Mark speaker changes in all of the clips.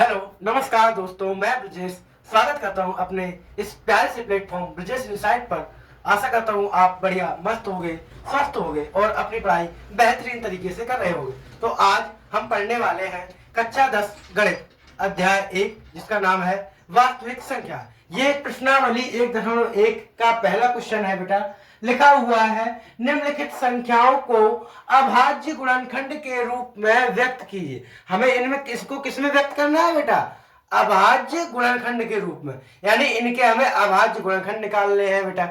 Speaker 1: Hello नमस्कार दोस्तों, मैं ब्रिजेश स्वागत करता हूं अपने इस प्यारे से प्लेटफॉर्म ब्रिजेश इनसाइट पर। आशा करता हूं आप बढ़िया मस्त होंगे, स्वस्थ होंगे और अपनी पढ़ाई बेहतरीन तरीके से कर रहे होंगे। तो आज हम पढ़ने वाले हैं कक्षा 10 गणित अध्याय 1, जिसका नाम है वास्तविक संख्या। ये प्रश्नावली 1.1 का पहला क्वेश्चन है बेटा। लिखा हुआ है, निम्नलिखित संख्याओं को अभाज्य गुणनखंड के रूप में व्यक्त कीजिए। हमें इनमें किसको किसमें व्यक्त करना है बेटा? अभाज्य गुणनखंड के रूप में, यानी इनके हमें अभाज्य गुणनखंड निकालने हैं बेटा।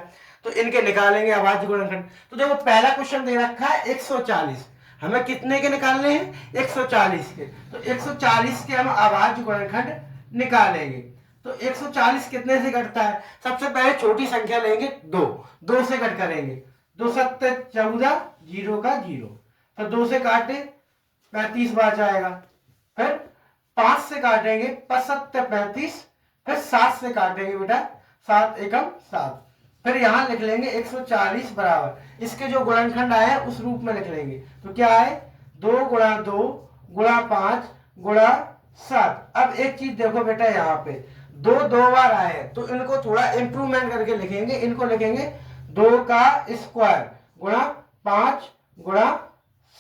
Speaker 1: तो इनके निकालेंगे अभाज्य गुणनखंड। तो देखो पहला क्वेश्चन दे रखा है 140, हमें कितने के निकालने हैं? 140 के। तो 140 के हम अभाज्य गुणनखंड निकालेंगे। तो 140 कितने से घटता है? सबसे पहले छोटी संख्या लेंगे, 2 से घट करेंगे। 2 सत्ते 14, 0 का 0। तो 2 से काटे 35 बच आएगा। फिर 5 से काटेंगे, 5 सत्ते 35। फिर 7 से काटेंगे बेटा, 7 एकम 7। फिर यहां लिख लेंगे 140 बराबर इसके जो गुणनखंड आए हैं उस रूप में लिख लेंगे। तो क्या है? 2 गुणा 2 गुणा 5 गुणा 7। अब एक चीज देखो बेटा, यहाँ पे 2 बार आए हैं तो इनको थोड़ा इंप्रूवमेंट करके लिखेंगे। इनको लिखेंगे 2 का स्क्वायर गुणा 5 गुणा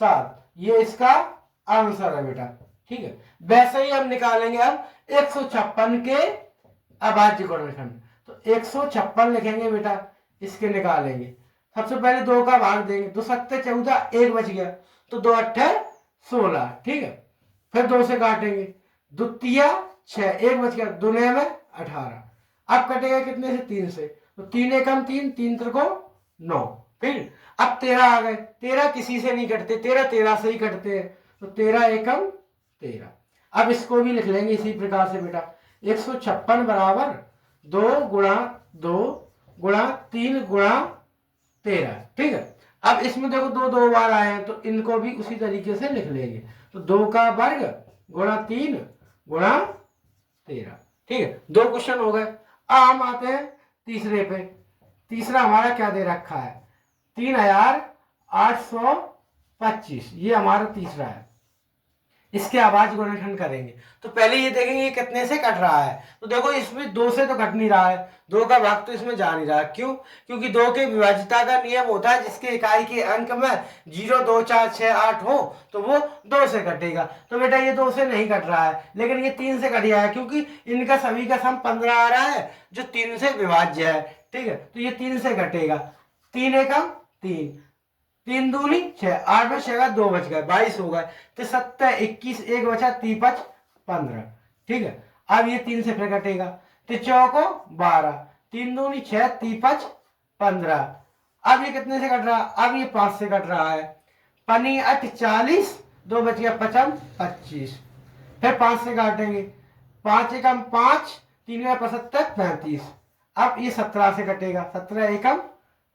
Speaker 1: 7। ये इसका आंसर है बेटा। ठीक है, वैसे ही हम निकालेंगे अब 156 के अभाज्य गुणनखंड। तो 156 लिखेंगे बेटा, इसके निकालेंगे। सबसे पहले 2 का भाग देंगे, 2 सत्ते 14, 1 बच गया। तो 2 अट्ठे 16। ठीक है, फिर 2 से काटेंगे, द्वितीय 6, 1 बच गया, दुनिया में 18। अब कटेगा कितने से? 3 से। तो 3 एकम 3, 3 त्रिको 9। फिर अब 13 आ गए। 13 किसी से नहीं कटते, 13 से ही कटते हैं। तो 13 एकम 13। अब इसको भी लिख लेंगे इसी प्रकार से बेटा। 156 बराबर 2 गुणा 2 गुणा 3 गुणा 13। ठीक है, अब इसमें देखो 2 बार आए हैं तो इनको भी उसी तरीके से लिख लेंगे। तो 2 का वर्ग गुणा 3 गुणा 13। ठीक है, 2 क्वेश्चन हो गए। अब हम आते हैं तीसरे पे। तीसरा हमारा क्या दे रखा है? 3825। ये हमारा तीसरा है। इसके अभाज्य गुणनखंड करेंगे। तो पहले ये देखेंगे ये कितने से कट रहा है। तो देखो इसमें 2 से तो कट नहीं रहा है, 2 का भाग तो इसमें जा नहीं रहा। क्यों? क्योंकि 2 के विभाज्यता का नियम होता है, जिसके इकाई के अंक में 0 2 4 6 8 हो तो वो 2 से कटेगा। तो बेटा ये 2 से नहीं कट रहा है, लेकिन ये 3 से कट गया है, क्योंकि इनका सभी का सम 15 आ रहा है जो 3 से विभाज्य है। ठीक है, तो ये 3 से कटेगा। 3 एकम 3, 3 दूनी 6, 8 में 6 का 2 बच गए, 22 हो गए। तो 7 21, 1 बचा, 3 5 15। ठीक है, अब ये 3 से फिर कटेगा। तो चौको 12, 3 दूनी 6, 3 5 15। अब ये कितने से कट रहा है? अब ये 5 से कट रहा है। पनी 8 40, 2 बच गया 5 25। फिर 5 से काटेंगे, 5 एकम 5, 3 में 75 35। अब ये 17 से कटेगा, 17 एकम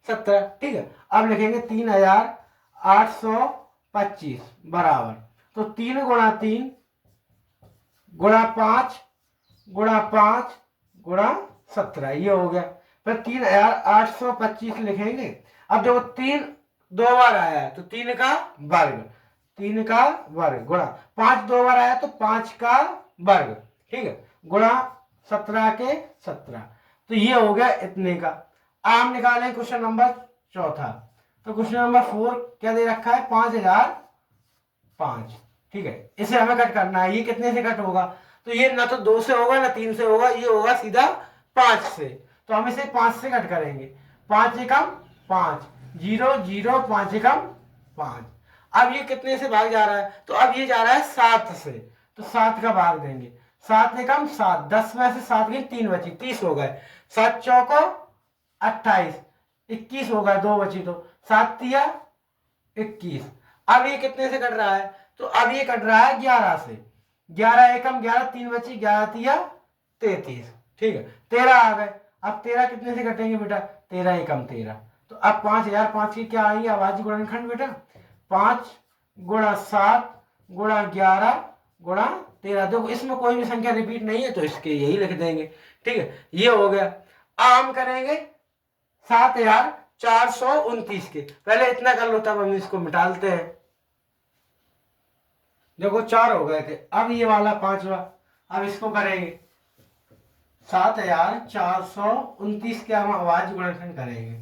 Speaker 1: 17। ठीक है, अब लिखेंगे 3825 बराबर, तो 3 गुणा 3 गुणा 5 गुणा 5 गुणा 17, ये हो गया। फिर 3825 लिखेंगे। अब देखो 3 2 बार आया है तो 3 का वर्ग, 3 का वर्ग गुणा 5 2 बार आया तो 5 का वर्ग। ठीक है, गुणा 17 के 17। तो ये हो गया इतने का। आम निकालें क्वेश्चन नंबर चौथा। तो क्वेश्चन नंबर 4 क्या दे रखा है? 5005। ठीक है, इसे हमें कट करना है। ये कितने से कट होगा? तो ये ना तो 2 से होगा ना 3 से होगा, ये होगा सीधा 5 से। तो हम इसे 5 से कट करेंगे। 5 एकम 5, 0 0 5 एकम 5। अब ये कितने से भाग जा रहा है? तो अब ये जा रहा है 7 से। तो 7 का भाग देंगे, 7 एकम 7, 10 में से 7 गई 3 बची, 30 हो गए। 7 चौको 28, 21 हो गया, 2 बची तो 7 तिया 21। अब ये कितने से कट रहा है? तो अब ये कट रहा है 11 से। 11 एकम 11, 3 बची, 11 तिया 33। ठीक है, 13 आ गए। अब 13 कितने से कटेंगे बेटा? 13 एकम 13। तो अब 5005 की क्या आएंगे अभाज्य गुणनखंड बेटा? 5 गुणा 7 गुणा 11 गुणा 13। देखो इसमें कोई भी संख्या रिपीट नहीं है तो इसके यही लिख देंगे। ठीक है, ये हो गया। अब हम करेंगे 7429 के। पहले इतना कर लो तब हम इसको मिटालते हैं। देखो 4 हो गए थे, अब ये वाला 5वां, अब इसको करेंगे 7429 के हम अभाज्य गुणनखंड करेंगे।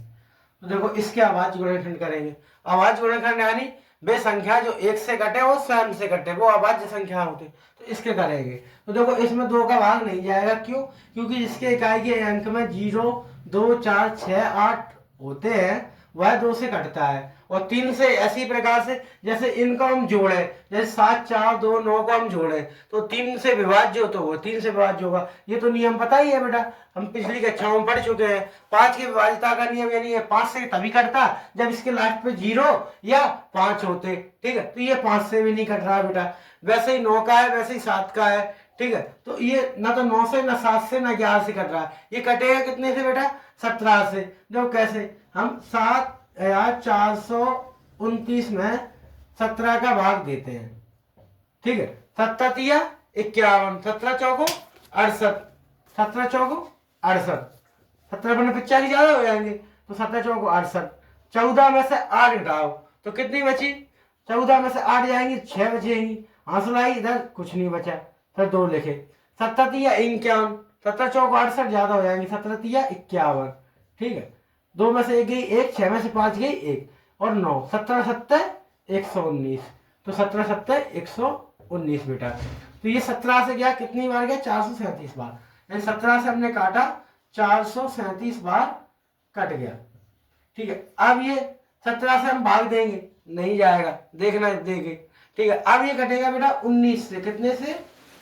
Speaker 1: तो देखो इसके अभाज्य गुणनखंड करेंगे। अभाज्य गुणनखंड यानी वे संख्या जो एक से घटे वो स्वयं से घटे, वो अभाज्य संख्या होती। तो इसके करेंगे। तो देखो इसमें 2 का भाग नहीं जाएगा, क्यों? क्योंकि इसके इकाई के अंक में 0, 2, 4, 6, 8 होते हैं, वह 2 से घटता है। और 3 से ऐसी प्रकार से जैसे इनको हम जोड़े, जैसे 7, 4, 2, 9 को हम जोड़े तो 3 से विभाज्य हो तो वो 3 से विभाज्य होगा। ये तो नियम पता ही है बेटा, हम पिछली कक्षाओं में पढ़ चुके हैं। 5 की विभाज्यता का नियम यानी ये 5 से तभी कटता जब इसके लास्ट पे 0 या 5 होते। ठीक है, तो ये 5 से भी नहीं कट रहा बेटा। वैसे ही 9 का है, वैसे ही 7 का है। ठीक है, तो ये ना तो 9 से, ना 7 से, ना 11 से कट रहा है। ये कटेगा कितने से बेटा? 17 से। देखो कैसे, हम 7429 में 17 का भाग देते हैं। ठीक है, 7 तिया 51, 17 चौको 68, 17 चौको 68, 17 बने 50 ज्यादा हो जाएंगे, तो 17 चौको 68। 14 में से 8 घटाओ तो कितनी बची? 14 में से 8 जाएंगी, 6 बचेंगी। हंसलाई इधर कुछ नहीं बचा, फिर 2 लिखे। 17 तिया 51, 17 चौको 68 ज्यादा हो जाएंगे, 17 तिया 51। ठीक है, 2 में से 1 गई 1, 6 में से 5 गई 1 और 9, 17 7 119। तो 17 7 119 बेटा। तो ये 17 से गया कितनी बार गया? 437 बार। यानी 17 से हमने काटा 437 बार कट गया। ठीक है, अब ये 17 से हम भाग देंगे, नहीं जाएगा, देखना देंगे। ठीक है, अब ये कटेगा बेटा 19 से। कितने से?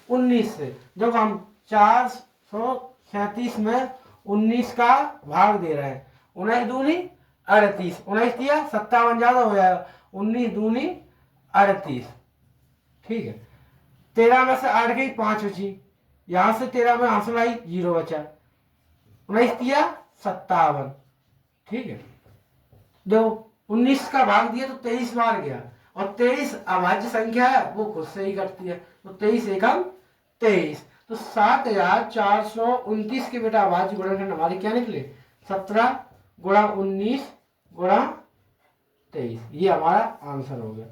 Speaker 1: 19 से। जब हम 437 में 19 का भाग दे रहे हैं, 19 दूनी 38, 19 दिया 57 ज्यादा हो जाएगा, 19 दूनी 38। ठीक है, 13 में से 8 गई 5 बची, यहां से 13 में हासिल आई 0 बचा, 19 दिया 57। ठीक है, दो 19 का भाग दिया तो 23 बार गया, और 23 अभाज्य संख्या है, वो खुद से ही घटती है। तो 23 एकम 23। तो 7429 के बेटा अभाज्य गुणनखंड हमारे क्या निकले? 17 गुणा 19 गुणा 23। ये हमारा आंसर हो गया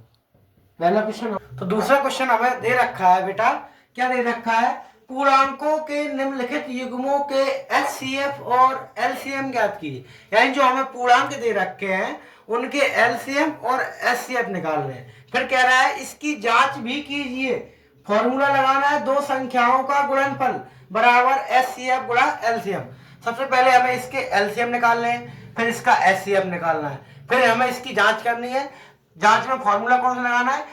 Speaker 1: पहला क्वेश्चन। तो दूसरा क्वेश्चन हमें दे रखा है बेटा, क्या दे रखा है? पूर्णांकों के निम्नलिखित युग्मों के एचसीएफ और एलसीएम ज्ञात कीजिए। यानी जो हमें पूर्णांक दे रखे हैं उनके एलसीएम और एचसीएफ निकालने हैं। फिर कह रहा है इसकी जांच भी कीजिए। फॉर्मूला लगाना है, दो संख्याओं का गुणनफल बराबर एचसीएफ गुणा एलसीएम। सबसे पहले हमें इसके एलसीएम निकालने हैं, फिर इसका एचसीएफ निकालना है, फिर हमें इसकी जांच करनी है। जांच में फॉर्मूला कौन सा लगाना है?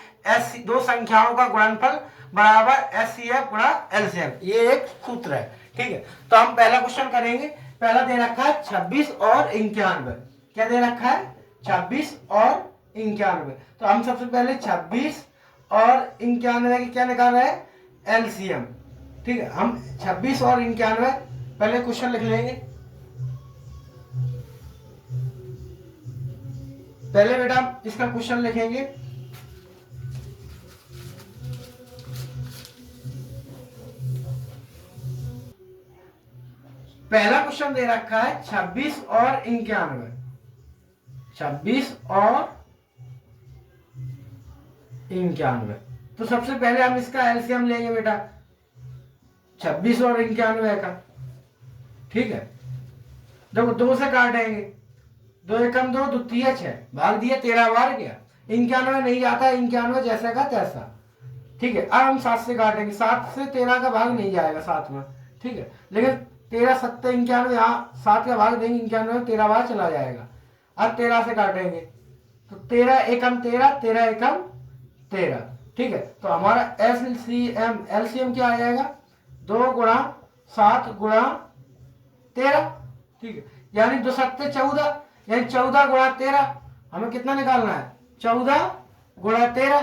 Speaker 1: दो संख्याओं का गुणनफल बराबर एचसीएफ गुणा एलसीएम, ये एक सूत्र है। ठीक है, तो हम पहला क्वेश्चन करेंगे। पहला दे रखा है 26 और 91। क्या दे रखा है? 26 और 91। तो हम सबसे पहले 26 और 91 की क्या निकाल रहे हैं? एलसीएम। ठीक है, हम 26 और 91 पहले क्वेश्चन लिख लेंगे। पहले बेटा इसका क्वेश्चन लिखेंगे। पहला क्वेश्चन दे रखा है 26 और 91। 26 और 91। तो सबसे पहले हम इसका एलसीएम लेंगे बेटा 26 और 91 का। ठीक है, देखो 2 से काटेंगे, 2 एकम 2, 2 तिया 6, भाग दिया 13 बार गया। 91 नहीं जाता, 91 जैसा का तैसा। ठीक है, अब हम 7 से काटेंगे, 7 से 13 का भाग नहीं जाएगा 7 में। ठीक है, लेकिन 13 7 91, यहाँ 7 का भाग देंगे 91 में 13 बार चला जाएगा। अब 13 से काटेंगे तो 13 एकम 13, 13 एकम 13। ठीक है, तो हमारा एलसीएम क्या आ जाएगा? 2 गुणा 7 गुणा 13। ठीक है, यानी 2 7 14, यानी 14 गुणा 13। हमें कितना निकालना है? 14 गुणा 13।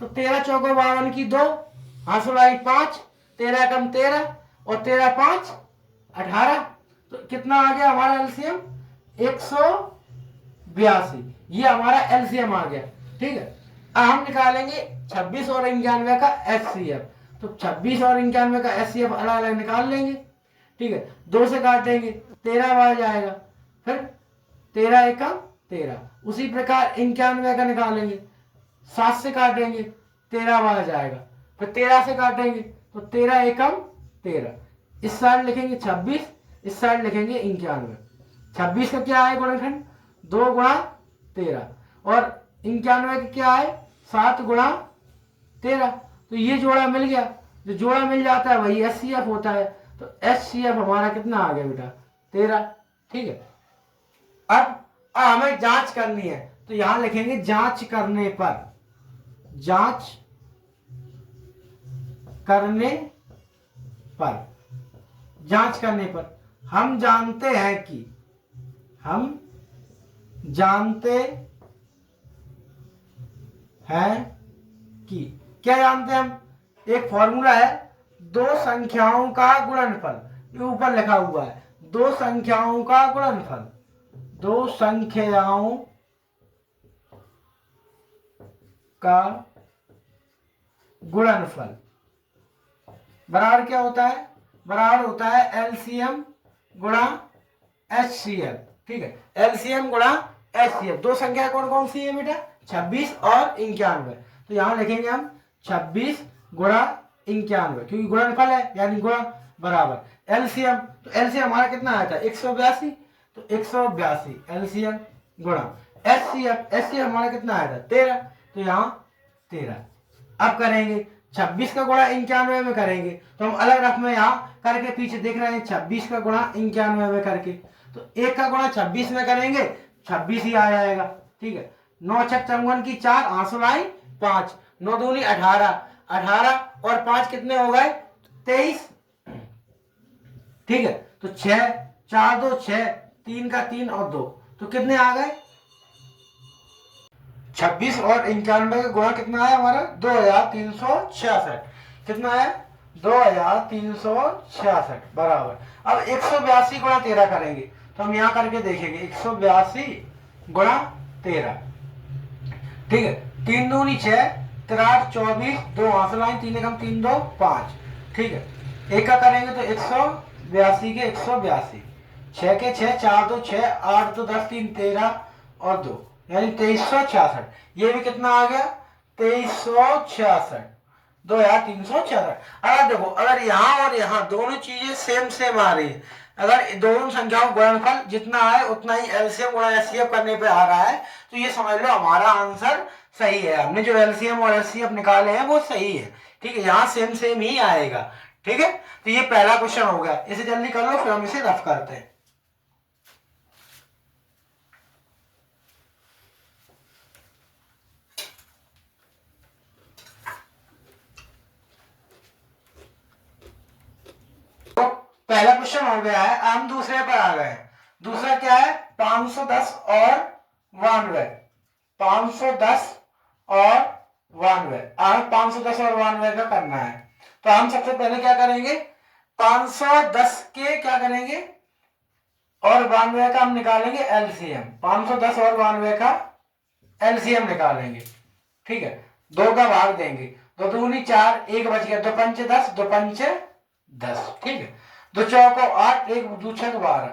Speaker 1: तो 13 चौको 52 की 2, हासिल आई 5, 13 कम 13 और 13 5 18। तो कितना आ गया हमारा एलसीएम? 182। ये हमारा एलसीएम आ गया। ठीक है, अब हम निकालेंगे 26 और 91 का एचसीएफ। तो 26 और 91 का एचसीएफ अलग अलग निकाल लेंगे। ठीक है, 2 से काटेंगे 13 बार जाएगा, फिर 13 एकम 13। उसी प्रकार 91 का निकालेंगे, 7 से काटेंगे 13 बार जाएगा, फिर 13 से काटेंगे तो 13 एकम 13, इस साइड लिखेंगे 26, इस साइड लिखेंगे 91। 26 का क्या है गुणनखंड 2 गुणा 13, और 91 का क्या है 7 गुणा 13। तो ये जोड़ा मिल गया, जो जोड़ा मिल जाता है वही एचसीएफ होता है। तो एचसीएफ हमारा कितना आ गया बेटा 13। ठीक है, अब हमें जांच करनी है, तो यहां लिखेंगे जांच करने पर, जांच करने पर, जांच करने पर हम जानते हैं कि, हम जानते हैं कि, क्या जानते हैं हम, एक फॉर्मूला है, दो संख्याओं का गुणनफल, ये ऊपर लिखा हुआ है, दो संख्याओं का गुणनफल, दो संख्याओं का गुणनफल बराबर क्या होता है, बराबर होता है एलसीएम गुणा एचसीएफ। ठीक है, एलसीएम गुणा एचसीएफ। दो संख्या कौन कौन सी है बेटा 26 और 91। तो यहां लिखेंगे हम 26 गुणा 91, क्योंकि गुणनफल है यानी गुणा, बराबर एलसीएम। तो एलसीएम हमारा कितना आया था 182, तो 182 एलसीएम गुणा एचसीएफ, एचसीएफ हमारा कितना आया था 13, तो यहाँ 13। अब करेंगे 26 का गुणा 91 में करेंगे, तो हम अलग रकम में यहाँ करके पीछे देख रहे हैं 26 का गुणा 91 में करके, तो 1 का गुणा 26 में करेंगे 26 ही आ जाएगा। ठीक है, 9 छक चौवन की 4, आंसू लाई 5, 9 दूनी 18, 18 और 5 कितने हो गए 23। ठीक है, तो 6, 4 2 6, 3 का 3 और 2, तो कितने आ गए 26 और 91 का गुणा कितना आया हमारा 2366। कितना आया 2366 बराबर। अब 182 गुणा 13 करेंगे, तो हम यहाँ करके देखेंगे 182 गुणा 13। ठीक है, 3 दूनी 6, 3 24, 2 आंसर लाइन 3 एकम 3 2 5। ठीक है, एक का करेंगे तो 182 के 182, 6 के 6, 4 2 6, 8 2 10 3 13 और 2, यानी 2366। ये भी कितना आ गया 2366, 2366। अगर देखो, अगर यहाँ और यहाँ दोनों चीजें सेम सेम आ रही है, अगर दोनों संख्याओं का गुणनफल जितना है उतना ही एलसीएम गुणा एचसीएफ करने पे आ रहा है, तो ये समझ लो हमारा आंसर सही है। हमने जो एलसीएम और एचसीएफ निकाले हैं वो सही है। ठीक है, यहाँ सेम सेम ही आएगा। ठीक है, तो ये पहला क्वेश्चन हो गया, इसे जल्दी कर लो फिर हम इसे रफ करते हैं। पहला क्वेश्चन हो गया है, हम दूसरे पर आ गए। दूसरा क्या है 510 और 92, 510 और 92, 510 और 92 का करना है। तो हम सबसे पहले क्या करेंगे 510 के क्या करेंगे और 92 का हम निकालेंगे एलसीएम, 510 और 92 का एलसीएम निकालेंगे। ठीक है, 2 का भाग देंगे, 2 दूनी 4, 1 बच गया, 2 पंचे 10, 2 पंचे 10। ठीक है, 2 चौको 8, 1 2 6 12,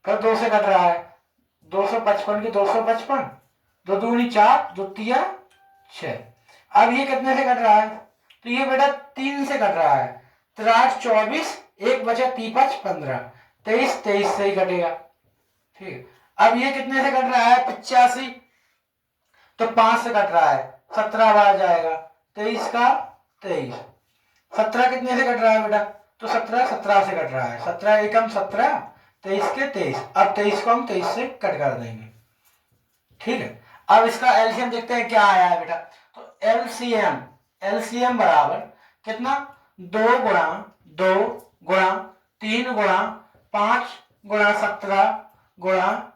Speaker 1: फिर 2 से कट रहा है 255 की 255, 2 दूनी 4, 2 तिया 6। अब ये कितने से कट रहा है, तो ये बेटा 3 से कट रहा है, 3 8 24, 1 बचा 3 5 15, 23 23 से ही कटेगा। ठीक है, अब ये कितने से कट रहा है 85, तो 5 से कट रहा है 17 बार जाएगा, 23 का 23। 17 कितने से कट रहा है बेटा, तो 17 17 से कट रहा है, 17 एकम 17, 23 के 23। अब 23 को हम 23 से कट कर देंगे। ठीक है, अब इसका एलसीएम देखते हैं क्या आया है बेटा। तो एलसीएम, एलसीएम बराबर कितना 2 गुणा 2 गुणा 3 गुणा 5 गुणा 17 गुणा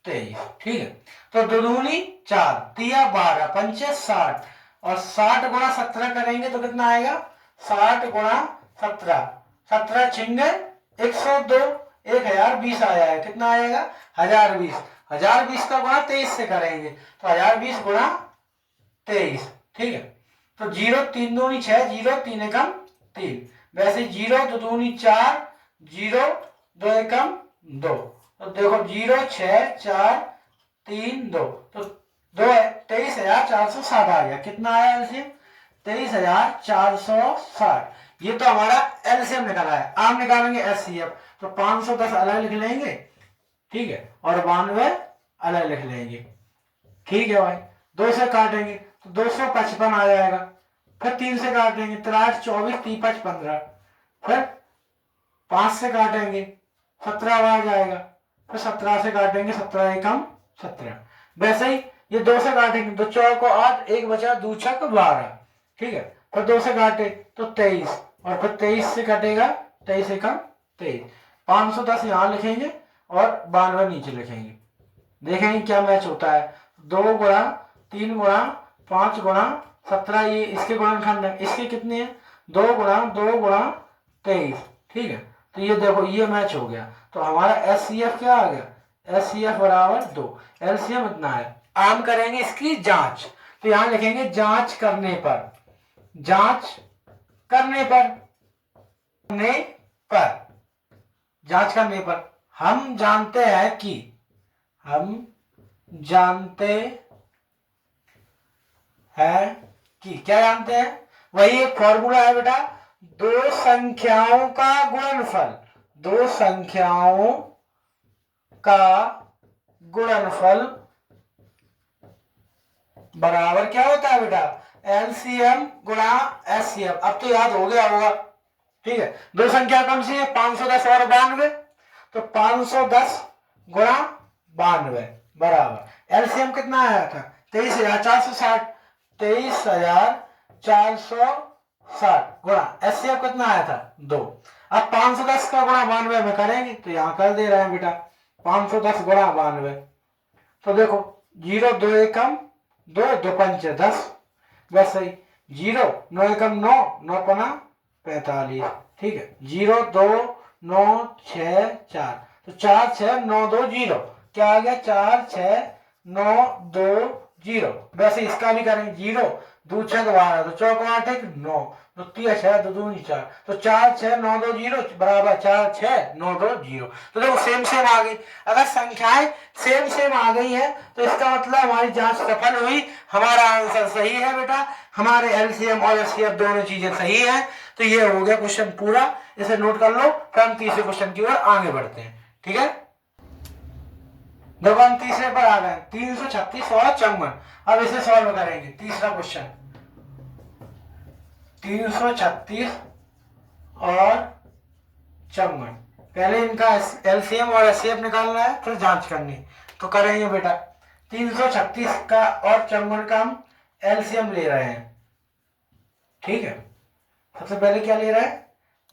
Speaker 1: 23। ठीक है, तो 2 दूनी 4, तिया 12, पंचे 60, और 60 गुणा 17 करेंगे तो कितना आएगा 60 गुणा 17, 17 छिंगे 102, 1020 आया है, कितना आएगा 1020। 1020 का गुणा 23 से करेंगे तो 1020 गुणा 23। ठीक है, तो 0 3 दूनी 6, 0 3 एकम 3, वैसे 0 2 दूनी 4, 0 2 एकम 2, तो देखो 0 6 4 3 2, तो 23,460 आ गया। कितना आया एलसीएम 23,460। ये तो हमारा एलसीएम निकाला है। आप निकालेंगे एचसीएफ, तो 510 अलग लिख लेंगे, ठीक है, और 92 अलग लिख लेंगे, ठीक है भाई। 2 से काटेंगे तो 255 आ जाएगा, फिर 3 से काटेंगे 3 24 3 5 15, फिर 5 से काटेंगे 17 आ जाएगा, फिर 17 से काटेंगे 17 एकम 17। वैसे ही ये 2 से काटेंगे तो 4 को 8, 1 बचा 2 छक 12, ठीक है, फिर 2 से काटे तो 23, और फिर 23 से कटेगा 23 एकम 23। 510 यहाँ लिखेंगे और 92 नीचे लिखेंगे। देखेंगे क्या मैच होता है। 2 गुणा 3 गुणा 5 गुणा 17, ये इसके गुणनखंड है, इसके कितने हैं 2 गुणा 2 गुणा 23, ठीक है। तो ये देखो ये मैच हो गया, तो हमारा एचसीएफ क्या आ गया, एचसीएफ बराबर 2। एलसीएम इतना है। आम करेंगे इसकी जांच, तो यहां लिखेंगे जांच करने पर, जांच करने पर, जांच करने पर हम जानते हैं कि, हम जानते हैं कि, क्या जानते हैं, वही एक फॉर्मूला है बेटा, दो संख्याओं का गुणनफल, दो संख्याओं का गुणनफल बराबर क्या होता है बेटा, एलसीएम गुणा एचसीएफ। अब तो याद हो गया होगा, ठीक है। दो संख्या कौन सी है, 510 और 92, तो 510 गुणा 92 बराबर एलसीएम कितना आया था 23,460, 23,460 गुणा एचसीएफ कितना आया था 2। अब 510 का गुणा 92 में करेंगे तो यहां कर दे रहे हैं बेटा, 510 गुणा 92, तो देखो 0 2 एकम 2 2 पंच 10, वैसे ही 0 9 एकम 9 9 पना 45, ठीक है। 0 2 9 6 4, तो 4 6 9 2 0, क्या आ गया 4 6 9 2 0। वैसे इसका भी करेंगे, 0 2 6 12, तो चौक 8 1 9, तो 3 6 2 2 4, तो 4 6 9 2 0 बराबर 4 6 9 2 0। तो देखो सेम सेम आ गई। अगर संख्याएं सेम सेम आ गई है तो इसका मतलब हमारी जांच सफल हुई, हमारा आंसर सही है बेटा, हमारे एलसीएम और एचसीएफ दोनों चीजें सही है। तो ये हो गया क्वेश्चन पूरा, इसे नोट कर लो, फिर हम तीसरे क्वेश्चन की ओर आगे बढ़ते हैं, ठीक है। देखो हम तीसरे पर आ गए, 336 और 54। अब इसे सॉल्व करेंगे। तीसरा क्वेश्चन 336 और 54, पहले इनका एलसीएम और एचसीएफ निकालना है, फिर जांच करनी, तो करेंगे बेटा। 336 का और 54 का हम एलसीएम ले रहे हैं, ठीक है। सबसे पहले क्या ले रहा है,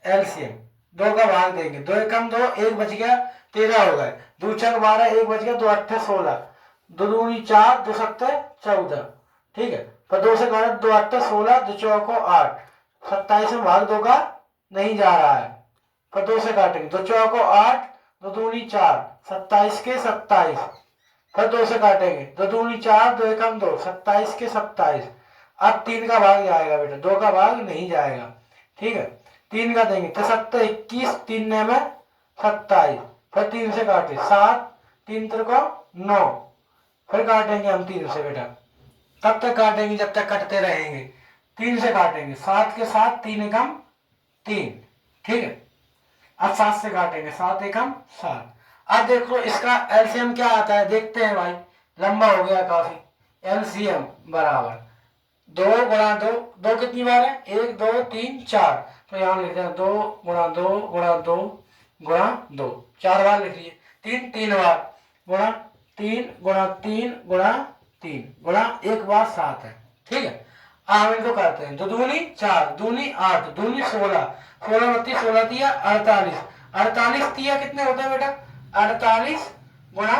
Speaker 1: एलसीएम। 2 का भाग देंगे, 2 एकम 2, 1 बच गया 13 हो गए, 2 छक 12, 1 बच गया 2 8 16, 2 दूनी 4, 2 सत्ते 14, ठीक है। पर 2 से घटा 2 8 16, 2 चौको 8, 27 में भाग 2 का नहीं जा रहा है, पर 2 से काटेंगे, 2 चौको 8, 2 दूनी 4, 27 के 27, फिर 2 से काटेंगे, 2 दूनी 4, 2 एकम 2, 27 के 27। अब 3 का भाग जाएगा बेटा, 2 का भाग नहीं जाएगा, ठीक है। 3 का देंगे तो 7 21, 3 ने में 27, फिर 3 से काटे 7, 3 को 9, फिर काटेंगे हम 3 से बेटा, तब तक काटेंगे जब तक कटते रहेंगे। 3 से काटेंगे, 7 के 7, 3 एकम 3, ठीक है। अब 7 से काटेंगे, 7 एकम 7। अब देखो इसका एलसीएम क्या आता है, देखते हैं भाई, लंबा हो गया काफी। एलसीएम बराबर 2 गुणा 2, 2 कितनी बार है, 1 2 3 4, तो यहाँ लिखते हैं 2 गुणा 2 गुणा 2 गुणा 2, 4 बार लिख लिए। 3 3 बार गुणा 3 गुणा 3 गुणा 3 गुणा 1 बार 7 है, ठीक है। हम इनको करते हैं, 2 दूनी 4, दूनी 8, दूनी 16, 16 बत्ती 16 दिया 48, 48 दिया कितने होते हैं बेटा, 48 गुणा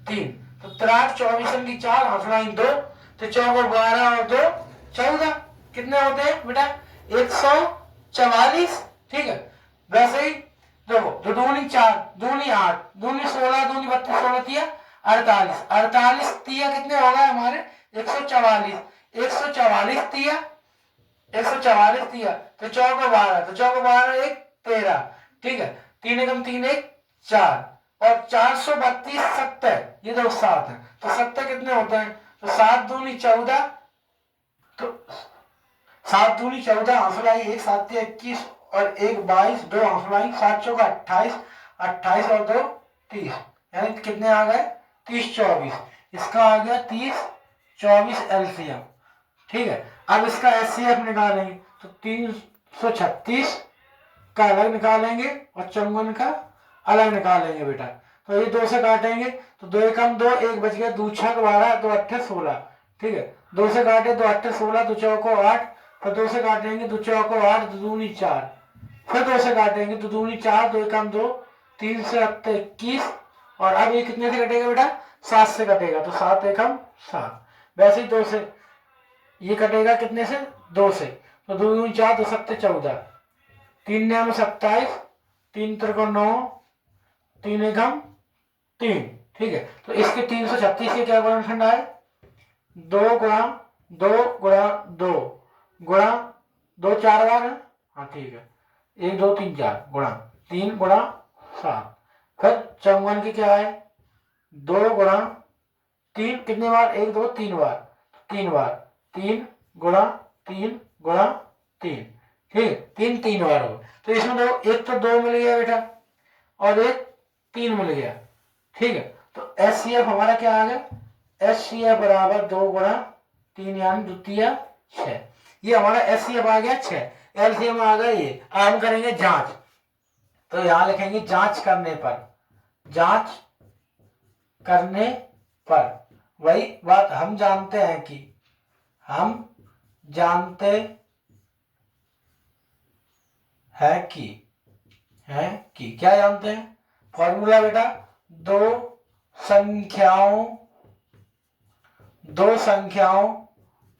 Speaker 1: 3, तो 3 24 की 4 हंसना 2, तो 4 12 और 2 14, कितने होते हैं बेटा 144, ठीक है। वैसे ही देखो 2 दूनी 4, दूनी 8, दूनी 16, दूनी 32, 16 दिया 48, 48 दिया कितने हो गए हमारे 144, 144 दिया 144 दिया, तो 4 12, तो 4 12 1 13, ठीक है। 3 एकम 3 1 4, और 432 70, ये तो 7 है, तो 70 कितने होते हैं, तो 7 दूनी 14, तो 7 दूनी 14, हासिल आई 1, 7 21 और 1 22, 2 हासिल आई 7 चौका 28, 28 और 2 30, यानी कितने आ गए 30 24। इसका आ गया 30 24 एलसीएम। ठीक है, अब इसका एचसीएफ निकालेंगे तो 336 का अलग निकालेंगे और 54 का अलग निकालेंगे बेटा। तो ये 2 से काटेंगे तो 2 एकम 2, 1 बच गया, 2 छक 12, 2 अट्ठे 16। ठीक है, 2 से काटे 2 अट्ठे 16, 2 चौको 8, फिर 2 से काटेंगे 2 चौको 8, 2 दूनी 4, फिर 2 से काटेंगे 2 दूनी 4, 2 एकम 2, 3 से 21 और अब ये कितने से कटेगा बेटा 7 से कटेगा तो 7 एकम 7। वैसे ही 2 से ये कटेगा कितने से 2 से तो 2 दूनी 4, 2 सत्ते 14, 3 9 27, 3 त्रिको 9, 3 एकम 3। ठीक है, तो इसके 336 के क्या गुणनखंड आए 2 गुणा 2 गुणा 2 गुणा 2 4 बार है, हाँ ठीक है, 1 2 3 4 गुणा 3 गुणा 7। फिर 54 की क्या है 2 गुणा 3 कितने बार 1 2 3 बार, 3 बार 3 गुणा 3 गुणा 3। ठीक, 3 3 बार हो। तो इसमें देखो एक तो 2 मिल गया बेटा और एक 3 मिल गया। ठीक है, तो एचसीएफ हमारा क्या आ गया एचसीएफ बराबर 2 गुणा 3 यानी द्वितीय 6। ये हमारा एचसीएफ आ गया 6, एलसीएम आ गया ये। हम करेंगे जांच, तो यहां लिखेंगे जांच करने पर, जांच करने पर वही बात हम जानते हैं कि क्या जानते हैं फॉर्मूला बेटा दो संख्याओं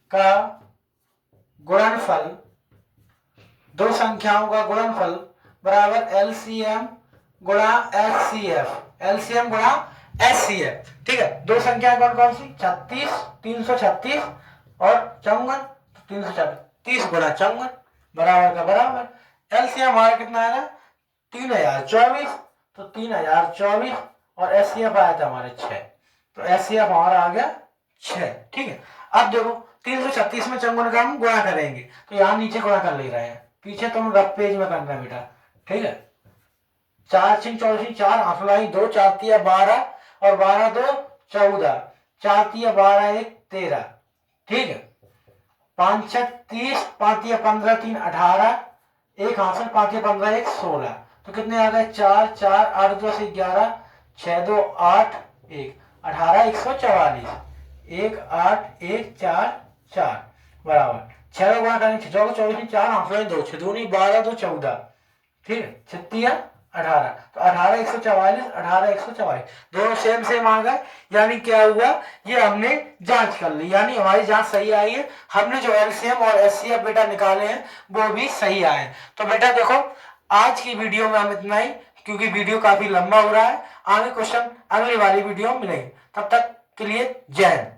Speaker 1: का गुणनफल बराबर एलसीएम गुणा एचसीएफ। ठीक है, दो संख्या कौन कौन सी 36 336 और 54, 336 गुणा 54 बराबर का बराबर एलसीएम हमारा कितना आया 3024, तो 3024 और एचसीएफ आया था हमारे 6, तो एचसीएफ हमारा आ गया 6। ठीक है, अब देखो 336 में 54 का हम गुणा करेंगे तो यहाँ नीचे गुणा कर ले रहे हैं, पीछे तुम रफ पेज में करना है बेटा। ठीक है, 4 6 24 4 आंसुलाई 2 4 3 12 और 12 2 14, 4 3 12 1 13। ठीक है, 5 6 30, 5 3 15 3 18, 1 हासिल 5 3 15 1 16, तो कितने आ गए 4 4 8 2 से 11, 6 2 8 1 18 144, 1 8 1 4 4 बराबर 6 का गुणा करेंगे 6 24 4 हासिल 2 6 दूनी 12 2 14। ठीक है, 36 18, तो 18 144 18 144 दोनों सेम आ गए, यानी क्या हुआ ये हमने जांच कर ली, यानी हमारी जांच सही आई है। हमने जो एलसीएम और एचसीएफ बेटा निकाले हैं वो भी सही आए। तो बेटा देखो आज की वीडियो में हम इतना ही, क्योंकि वीडियो काफी लंबा हो रहा है। आगे क्वेश्चन अगली वाली वीडियो में मिलेंगे, तब तक के लिए जय हिंद।